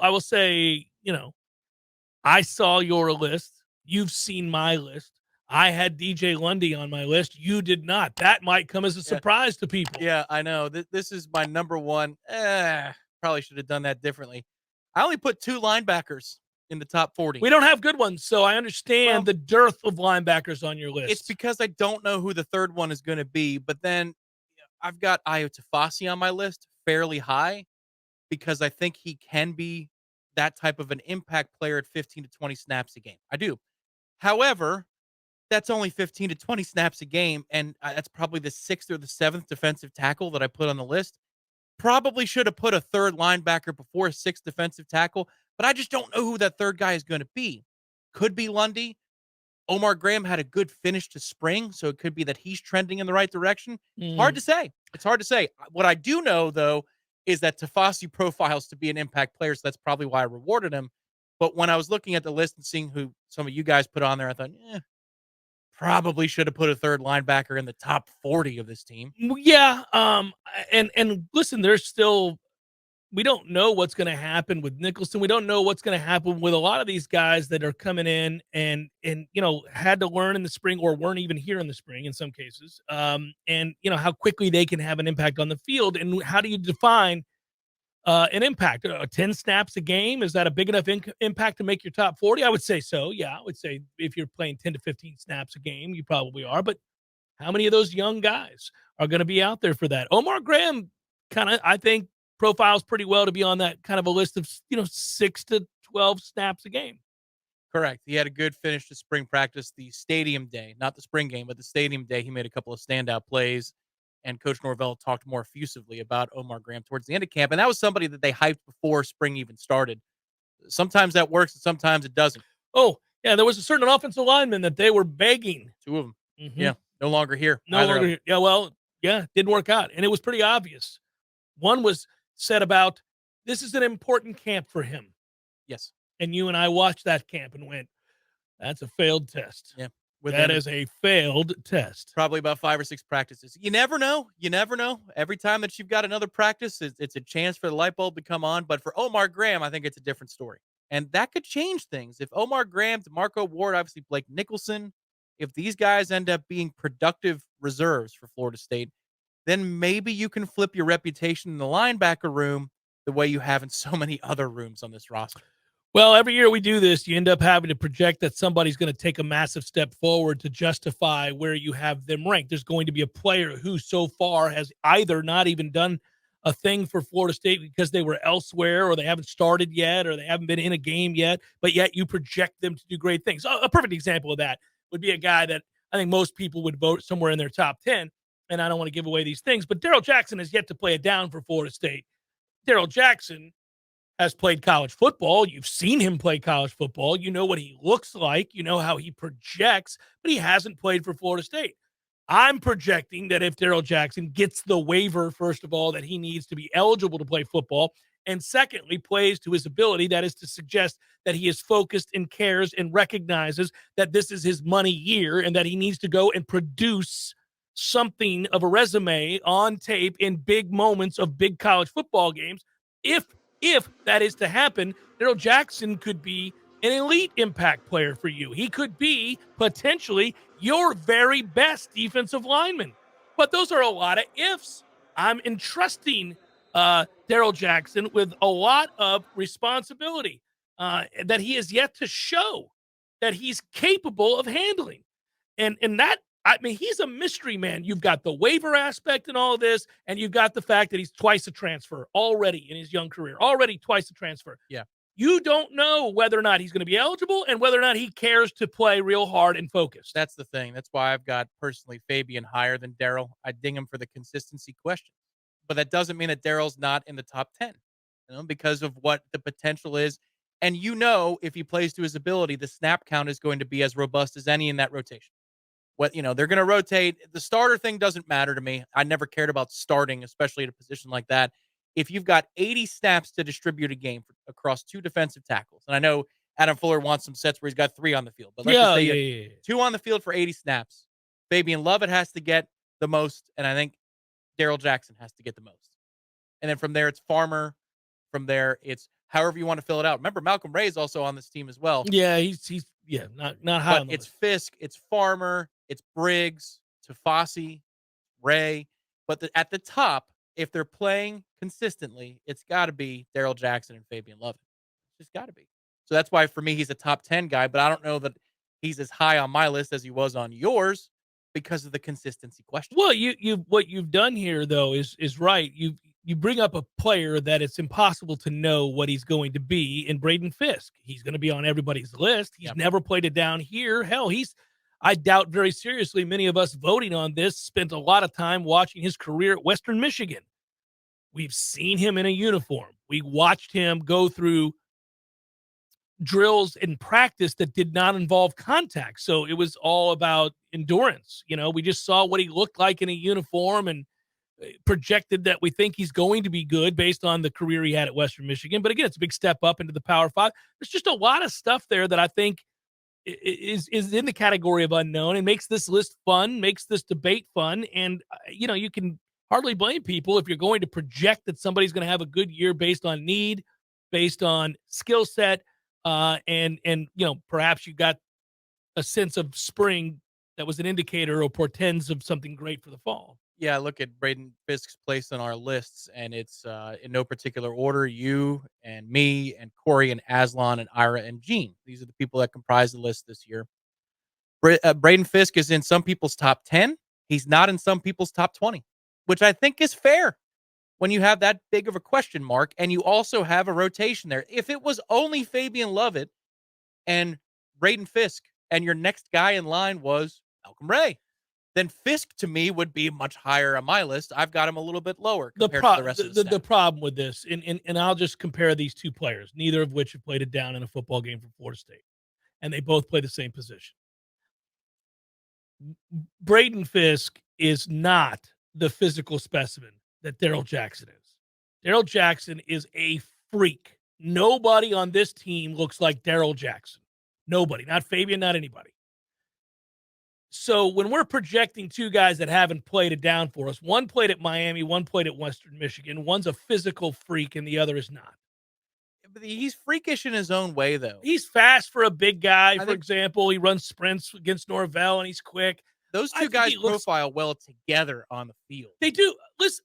I will say, I saw your list. You've seen my list. I had DJ Lundy on my list. You did not. That might come as a Yeah. surprise to people. Yeah, I know. This is my number one. Probably should have done that differently. I only put 2 linebackers in the top 40. We don't have good ones, so I understand Well, the dearth of linebackers on your it's list. because I don't know who the third one is going to be. But then I've got Ayo Tafasi on my list fairly high because I think he can be that type of an impact player at 15 to 20 snaps a game. I do. However, that's only 15 to 20 snaps a game, and that's probably the 6th or the 7th defensive tackle that I put on the list. Probably should have put a third linebacker before a 6th defensive tackle, but I just don't know who that third guy is going to be. Could be Lundy. Omar Graham had a good finish to spring, so it could be that he's trending in the right direction. It's hard to say. It's hard to say. What I do know, though, is that Tafasi profiles to be an impact player, so that's probably why I rewarded him. But when I was looking at the list and seeing who some of you guys put on there, I thought, probably should have put a third linebacker in the top 40 of this team. Yeah, and listen, there's still we don't know what's going to happen with Nicholson. We don't know what's going to happen with a lot of these guys that are coming in and had to learn in the spring or weren't even here in the spring in some cases. And how quickly they can have an impact on the field, and how do you define an impact? 10 snaps a game, is that a big enough impact to make your top 40? I would say so. Yeah, I would say if you're playing 10 to 15 snaps a game, you probably are. But how many of those young guys are going to be out there for that? Omar Graham I think, profiles pretty well to be on that kind of a list of 6 to 12 snaps a game. Correct. He had a good finish to spring practice. The stadium day, not the spring game, but the stadium day, he made a couple of standout plays. And Coach Norvell talked more effusively about Omar Graham towards the end of camp. And that was somebody that they hyped before spring even started. Sometimes that works and sometimes it doesn't. Oh, yeah, there was a certain offensive lineman that they were begging. 2 of them. Mm-hmm. Yeah, no longer here. No longer here. Yeah, well, yeah, didn't work out. And it was pretty obvious. One was said about, this is an important camp for him. Yes. And you and I watched that camp and went, that's a failed test. Yeah. That is a failed test. Probably about 5 or 6 practices. You never know. You never know. Every time that you've got another practice, it's a chance for the light bulb to come on. But for Omar Graham, I think it's a different story. And that could change things. If Omar Graham, DeMarco Ward, obviously Blake Nicholson, if these guys end up being productive reserves for Florida State, then maybe you can flip your reputation in the linebacker room the way you have in so many other rooms on this roster. Well, every year we do this, you end up having to project that somebody's going to take a massive step forward to justify where you have them ranked. There's going to be a player who so far has either not even done a thing for Florida State because they were elsewhere, or they haven't started yet, or they haven't been in a game yet, but yet you project them to do great things. A perfect example of that would be a guy that I think most people would vote somewhere in their top 10, and I don't want to give away these things, but Darrell Jackson has yet to play it down for Florida State. Darrell Jackson has played college football. You've seen him play college football. You know what he looks like. You know how he projects, but he hasn't played for Florida State. I'm projecting that if Darrell Jackson gets the waiver, first of all, that he needs to be eligible to play football, and secondly, plays to his ability, that is to suggest that he is focused and cares and recognizes that this is his money year and that he needs to go and produce something of a resume on tape in big moments of big college football games. If that is to happen, Darrell Jackson could be an elite impact player for you. He could be potentially your very best defensive lineman. But those are a lot of ifs. I'm entrusting Darrell Jackson with a lot of responsibility that he has yet to show that he's capable of handling. And that, I mean, he's a mystery man. You've got the waiver aspect in all of this, and you've got the fact that he's twice a transfer already in his young career, already twice a transfer. Yeah. You don't know whether or not he's going to be eligible and whether or not he cares to play real hard and focused. That's the thing. That's why I've got personally Fabian higher than Darrell. I ding him for the consistency question. But that doesn't mean that Darrell's not in the top 10, because of what the potential is. And if he plays to his ability, the snap count is going to be as robust as any in that rotation. They're going to rotate. The starter thing doesn't matter to me. I never cared about starting, especially at a position like that. If you've got 80 snaps to distribute a game across 2 defensive tackles, and I know Adam Fuller wants some sets where he's got 3 on the field, but let's just say 2 on the field for 80 snaps. Fabian Lovett has to get the most, and I think Darrell Jackson has to get the most. And then from there, it's Farmer. From there, it's however you want to fill it out. Remember, Malcolm Ray is also on this team as well. Yeah, he's not high But on the it's list. Fisk, it's Farmer, it's Briggs, Tafasi, Ray. But at the top, if they're playing consistently, it's got to be Daryl Jackson and Fabian Lovett. It's just got to be. So that's why for me he's a top 10 guy, but I don't know that he's as high on my list as he was on yours because of the consistency question. Well, what you've done here though is right. You bring up a player that it's impossible to know what he's going to be in Braden Fisk. He's going to be on everybody's list. He's Yep. never played it down here. Hell, I doubt very seriously many of us voting on this spent a lot of time watching his career at Western Michigan. We've seen him in a uniform. We watched him go through drills in practice that did not involve contact. So it was all about endurance. We just saw what he looked like in a uniform and projected that we think he's going to be good based on the career he had at Western Michigan. But again, it's a big step up into the Power Five. There's just a lot of stuff there that I think is in the category of unknown and makes this list fun, makes this debate fun. And, you can hardly blame people if you're going to project that somebody's going to have a good year based on need, based on skill set, and perhaps you got a sense of spring that was an indicator or portends of something great for the fall. Yeah, look at Braden Fisk's place on our lists, and it's in no particular order. You and me and Corey and Aslan and Ira and Gene. These are the people that comprise the list this year. Braden Fisk is in some people's top 10. He's not in some people's top 20, which I think is fair when you have that big of a question mark and you also have a rotation there. If it was only Fabian Lovett and Braden Fisk and your next guy in line was Malcolm Ray, then Fisk to me would be much higher on my list. I've got him a little bit lower compared to the rest of the staff. The problem with this, and I'll just compare these two players, neither of which have played it down in a football game for Florida State, and they both play the same position. Braden Fisk is not the physical specimen that Daryl Jackson is. Daryl Jackson is a freak. Nobody on this team looks like Daryl Jackson. Nobody. Not Fabian, not anybody. So when we're projecting two guys that haven't played it down for us, one played at Miami, one played at Western Michigan, one's a physical freak and the other is not. But he's freakish in his own way, though. He's fast for a big guy, for example. He runs sprints against Norvell and he's quick. Those two guys profile well together on the field. They do. Listen,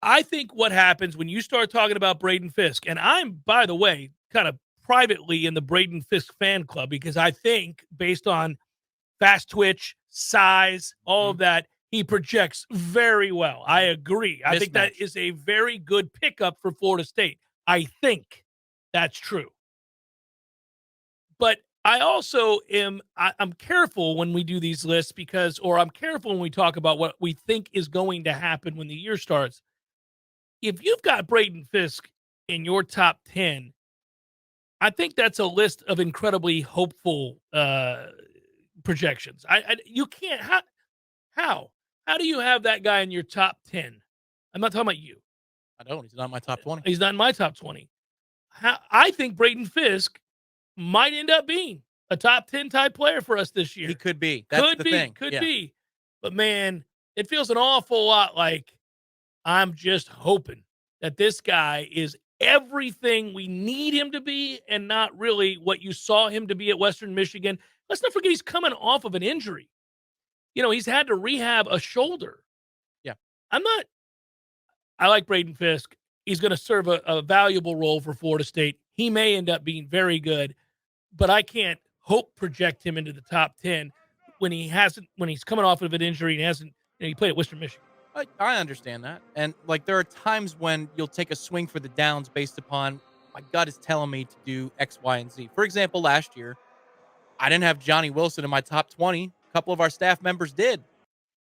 I think what happens when you start talking about Braden Fisk, and I'm, by the way, kind of privately in the Braden Fisk fan club because I think based on fast twitch, size, all of that, he projects very well. I agree. I think that is a very good pickup for Florida State. I think that's true. But I also I'm careful when we do these lists or I'm careful when we talk about what we think is going to happen when the year starts. If you've got Braden Fisk in your top 10, I think that's a list of incredibly hopeful projections. You can't. How do you have that guy in your top 10? I'm not talking about you. I don't. He's not in my top 20. He's not in my top 20. I think Braden Fisk might end up being a top 10 type player for us this year. He could be. That's the thing. Could be. But man, it feels an awful lot like I'm just hoping that this guy is everything we need him to be and not really what you saw him to be at Western Michigan. Let's not forget he's coming off of an injury. He's had to rehab a shoulder. Yeah. I like Braden Fisk. He's going to serve a valuable role for Florida State. He may end up being very good, but I can't project him into the top 10 when he's coming off of an injury and he played at Western Michigan. I understand that. And there are times when you'll take a swing for the downs based upon my gut is telling me to do X, Y, and Z. For example, last year, I didn't have Johnny Wilson in my top 20. A couple of our staff members did.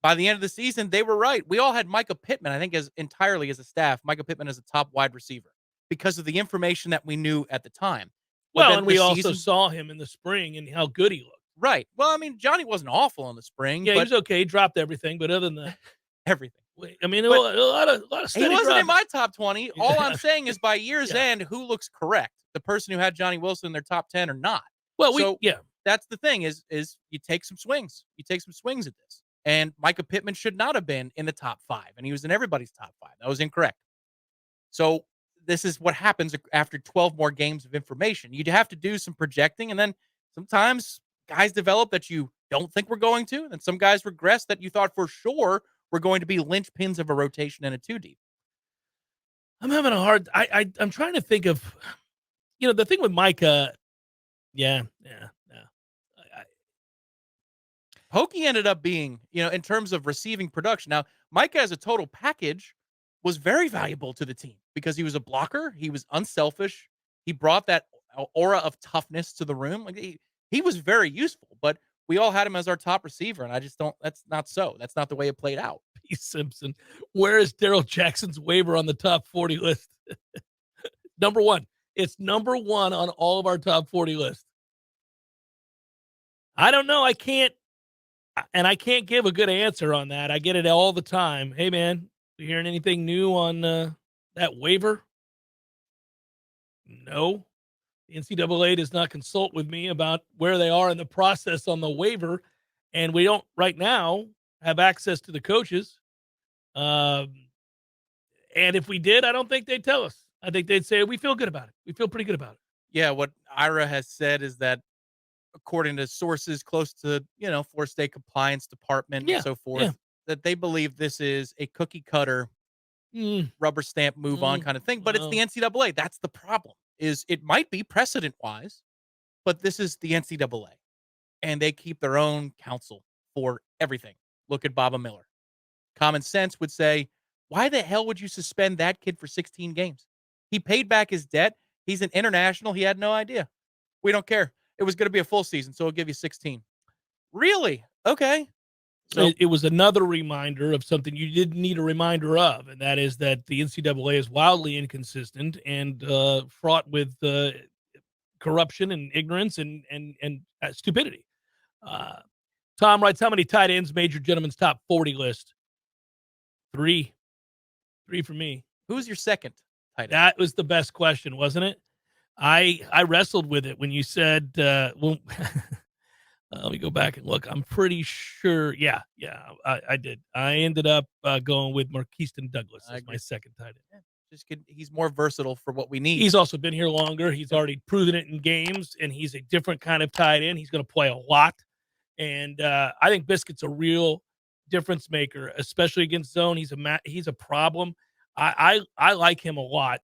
By the end of the season, they were right. We all had Micah Pittman, I think, entirely as a staff. Micah Pittman as a top wide receiver because of the information that we knew at the time. Well, and we also saw him in the spring and how good he looked. Right. Well, I mean, Johnny wasn't awful in the spring. Yeah, he was okay. He dropped everything, but other than that, everything. I mean, a lot of steady he wasn't drops. in my top 20. All I'm saying is by year's end, who looks correct? The person who had Johnny Wilson in their top 10 or not? Well, that's the thing is you take some swings. You take some swings at this. And Micah Pittman should not have been in the top 5, and he was in everybody's top 5. That was incorrect. So this is what happens after 12 more games of information. You'd have to do some projecting, and then sometimes guys develop that you don't think we're going to, and some guys regress that you thought for sure were going to be linchpins of a rotation and a two deep. I'm having a hard. I'm trying to think of, the thing with Micah. Yeah, yeah, yeah. Pokey ended up being, in terms of receiving production. Now, Micah as a total package was very valuable to the team because he was a blocker. He was unselfish. He brought that aura of toughness to the room. Like he was very useful, but we all had him as our top receiver. And I just don't, that's not so. That's not the way it played out. P. Simpson. Where is Daryl Jackson's waiver on the top 40 list? Number one. It's number one on all of our top 40 lists. I don't know. I can't give a good answer on that. I get it all the time. Hey, man, you hearing anything new on that waiver? No. The NCAA does not consult with me about where they are in the process on the waiver, and we don't right now have access to the coaches. And if we did, I don't think they'd tell us. I think they'd say, we feel good about it. We feel pretty good about it. Yeah, what Ira has said is that according to sources close to, Florida State compliance department and so forth, that they believe this is a cookie cutter rubber stamp move on kind of thing. But it's the NCAA. That's the problem. Is it might be precedent wise, but this is the NCAA. And they keep their own counsel for everything. Look at Baba Miller. Common sense would say, why the hell would you suspend that kid for 16 games? He paid back his debt. He's an international. He had no idea. We don't care. It was going to be a full season, so we'll give you 16. Really? Okay. So it was another reminder of something you didn't need a reminder of, and that is that the NCAA is wildly inconsistent and fraught with corruption and ignorance and stupidity. Tom writes, how many tight ends made your gentleman's top 40 list? 3. 3 for me. Who's your second tight end? That was the best question, wasn't it? I wrestled with it when you said, well, let me go back and look. I'm pretty sure. Yeah, I did. I ended up going with Marquiston Douglas as my second tight end. He's more versatile for what we need. He's also been here longer. He's already proven it in games, and he's a different kind of tight end. He's going to play a lot. And I think Biscuit's a real difference maker, especially against zone. He's a problem. I like him a lot.